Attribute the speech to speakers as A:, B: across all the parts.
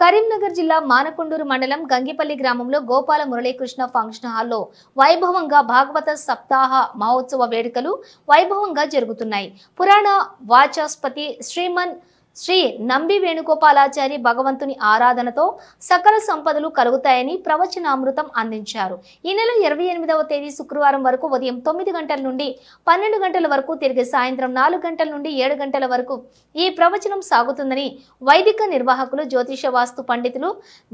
A: కరీంనగర్ జిల్లా మానకొండూరు మండలం గంగిపల్లి గ్రామంలో గోపాల మురళీకృష్ణ ఫంక్షన్ హాల్లో వైభవంగా భాగవత సప్తాహ మహోత్సవ వేడుకలు వైభవంగా జరుగుతున్నాయి. పురాణ వాచస్పతి శ్రీ నంబి వేణుగోపాలాచారి భగవంతుని ఆరాధనతో సకల సంపదలు కలుగుతాయని ప్రవచనామృతం అందించారు. ఈ నెల 28వ తేదీ శుక్రవారం వరకు ఉదయం 9 గంటల నుండి 12 గంటల వరకు, తిరిగి సాయంత్రం 4 గంటల నుండి 7 గంటల వరకు ఈ ప్రవచనం సాగుతుందని వైదిక నిర్వాహకులు, జ్యోతిష వాస్తు పండితులు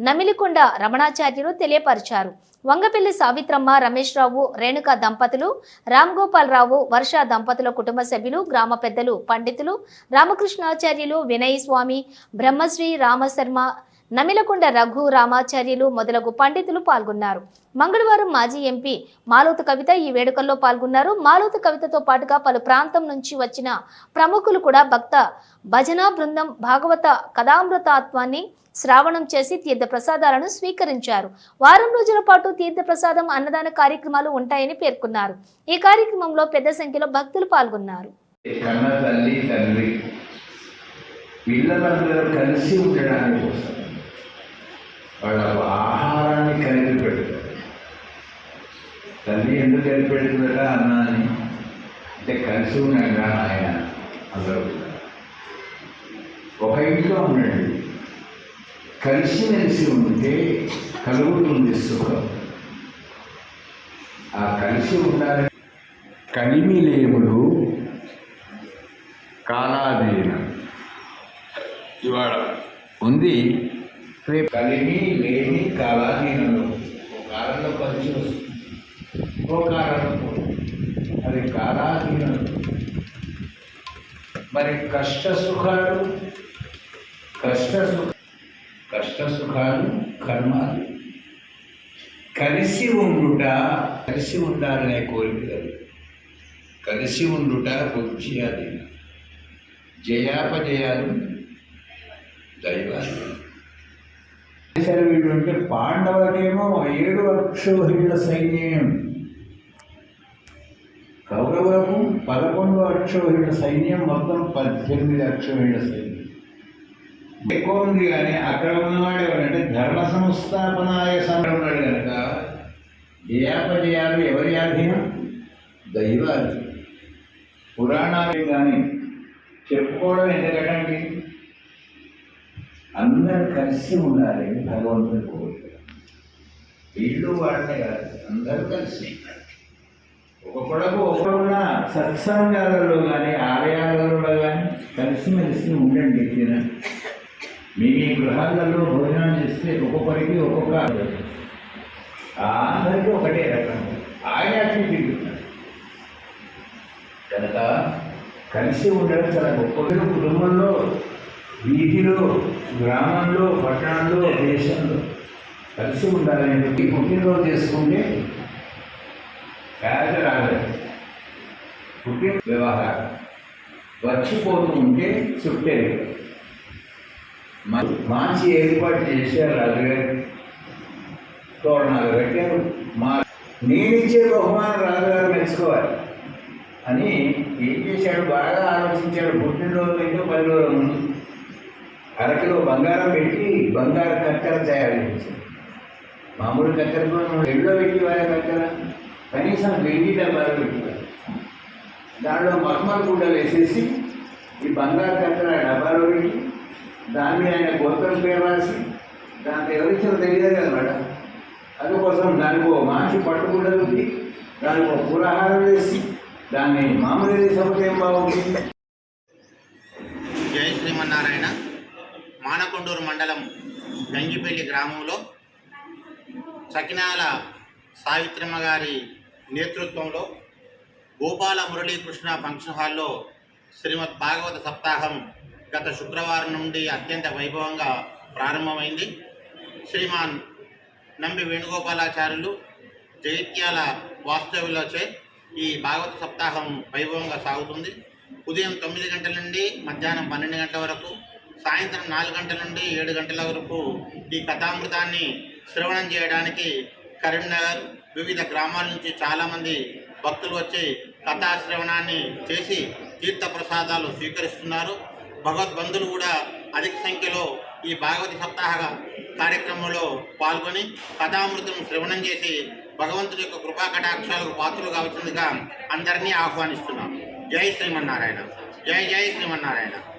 A: నమిలికొండ రమణాచార్యులు తెలియపరిచారు. వంగపల్లి సావిత్రమ్మ, రమేష్ రావు, రేణుక దంపతులు, రామ్ గోపాల్ రావు, వర్ష దంపతుల కుటుంబ సభ్యులు, గ్రామ పెద్దలు, పండితులు, రామకృష్ణాచార్యులు, వినయ్ స్వామి, బ్రహ్మశ్రీ రామశర్మ, నమిలకొండ రఘు రామాచార్యులు మొదలగు పండితులు పాల్గొన్నారు. మంగళవారం మాజీ ఎంపీ మాలోతు కవిత ఈ వేడుకల్లో పాల్గొన్నారు. మాలోతు కవితతో పాటుగా పలు ప్రాంతం నుంచి వచ్చిన ప్రముఖులు కూడా భక్త భజన బృందం భాగవత కథామృతాత్వాన్ని శ్రావణం చేసి తీర్థ ప్రసాదాలను స్వీకరించారు. వారం రోజుల పాటు తీర్థ ప్రసాదం, అన్నదాన కార్యక్రమాలు ఉంటాయని పేర్కొన్నారు. ఈ కార్యక్రమంలో పెద్ద సంఖ్యలో భక్తులు పాల్గొన్నారు.
B: పిల్లలందరూ కలిసి ఉండడానికి కోసం వాళ్ళ ఆహారాన్ని కలిపి పెడతారు. తల్లి ఎందుకు కలిపి పెడుతుందట అన్నాన్ని అంటే కలిసి ఉన్నాడు ఆయన. అందరూ ఒక ఇంట్లో ఉండండి, కలిసిమెలిసి ఉంటే కలుగుతుంది సుఖం. ఆ కలిసి ఉండాలి. కలిమిలేములు కాలాధీనం ఇవాళ ఉంది. రేపు కలిమి లేని కాలాధీనంలో ఒక కాలంలో కలిసి వస్తుంది, ఇంకో కాలంలో అది కాలాధీనం. మరి కష్ట సుఖాలు కర్మాలు కలిసి ఉండుట, కలిసి ఉండాలనే కోరిక, కలిసి ఉండుట బుద్ధ్యాధీనం. జయాపజయాలు దైవాలు. వీడు అంటే పాండవులకేమో 7 అక్షోహిణుల సైన్యం, కౌరవులకు 11 అక్షోహిణుల సైన్యం, మొత్తం 18 అక్షోహిణుల సైన్యం ఎక్కువ ఉంది. కానీ అక్కడ ఉన్నవాడు ఎవరంటే ధర్మ సంస్థాపనాయ ఉన్నాడు కనుక జయాపజయాలు ఎవరి ఆధీనం? దైవాలు. పురాణాలు కానీ చెప్పుకోవడం ఎందుకంటే అందరూ కలిసి ఉండాలి. భగవంతుని కోరిక వీళ్ళు వాళ్ళనే కాదు, అందరూ కలిసి ఒకళ్ళకు సత్సంగాలలో కానీ ఆలయాలలో కానీ కలిసిమెలిసి ఉండండి. మీ గృహాలలో భోజనం చేస్తే ఒక్కొక్కరికి ఒక్కొక్క, అందరికీ ఒకటే రకం ఆయాచి తిరుగుతున్నారు కనుక కలిసి ఉండడం చాలా గొప్ప. కుటుంబంలో, వీధిలో, గ్రామంలో, పట్టణంలో, దేశంలో కలిసి ఉండాలని చెప్పి పుట్టినరోజు చేసుకుంటే పేద రాలేదు. పుట్టిన వ్యవహారం వచ్చిపోతూ ఉంటే చుట్టే మంచి ఏర్పాటు చేశారు. రాజుగారు తోరణాలు పెట్టారు. నేనిచ్చే బహుమానం రాజుగారు మెచ్చుకోవాలి అని ఏం చేశాడు, బాగా ఆలోచించాడు. పుట్టినరోజు అయితే 10 రోజుల ముందు అరకిలో బంగారం పెట్టి బంగారు కత్తెర తయారు చేశాడు. మామూలు కత్తెరతో ఎల్లో పెట్టి వాళ్ళ కత్తెర కనీసం వెండి డబ్బాలు పెట్టారు. దానిలో మఖమల్ గుడ్డలు వేసేసి ఈ బంగారు కత్తెర డబ్బాలో పెట్టి దాన్ని ఆయన గోత్రం పేరాల్సి దాంట్లో ఎవరిచ్చారో తెలియదు కదన్నమాట. అందుకోసం దానికి ఓ మనిషి పట్టుకుండలు ఉంది, దానికి ఒక పూరాహారం వేసి దాన్ని మామూలు సభ ఏం బాగుంటుంది.
C: జై శ్రీమన్నారాయణ. మానకొండూరు మండలం గంగిపల్లి గ్రామంలో సకినాల సావిత్రమ్మ గారి నేతృత్వంలో గోపాల మురళీకృష్ణ ఫంక్షన్ హాల్లో శ్రీమద్ భాగవత సప్తాహం గత శుక్రవారం నుండి అత్యంత వైభవంగా ప్రారంభమైంది. శ్రీమాన్ నంబి వేణుగోపాలాచార్యులు జగిత్యాల వాస్తవ్యులచే ఈ భాగవత సప్తాహం వైభవంగా సాగుతుంది. ఉదయం 9 గంటల నుండి మధ్యాహ్నం 12 గంటల వరకు, సాయంత్రం 4 గంటల నుండి 7 గంటల వరకు ఈ కథామృతాన్ని శ్రవణం చేయడానికి కరీంనగర్ వివిధ గ్రామాల నుంచి చాలామంది భక్తులు వచ్చి కథాశ్రవణాన్ని చేసి తీర్థ ప్రసాదాలు స్వీకరిస్తున్నారు. భగవద్బంధులు కూడా అధిక సంఖ్యలో ఈ భాగవతి సప్తాహ కార్యక్రమంలో పాల్గొని కథామృతం శ్రవణం చేసి భగవంతుని యొక్క కృపా కటాక్షాలకు పాత్రలు కావాల్సిందిగా అందరినీ ఆహ్వానిస్తున్నాం. జై శ్రీమన్నారాయణ. జై జై శ్రీమన్నారాయణ.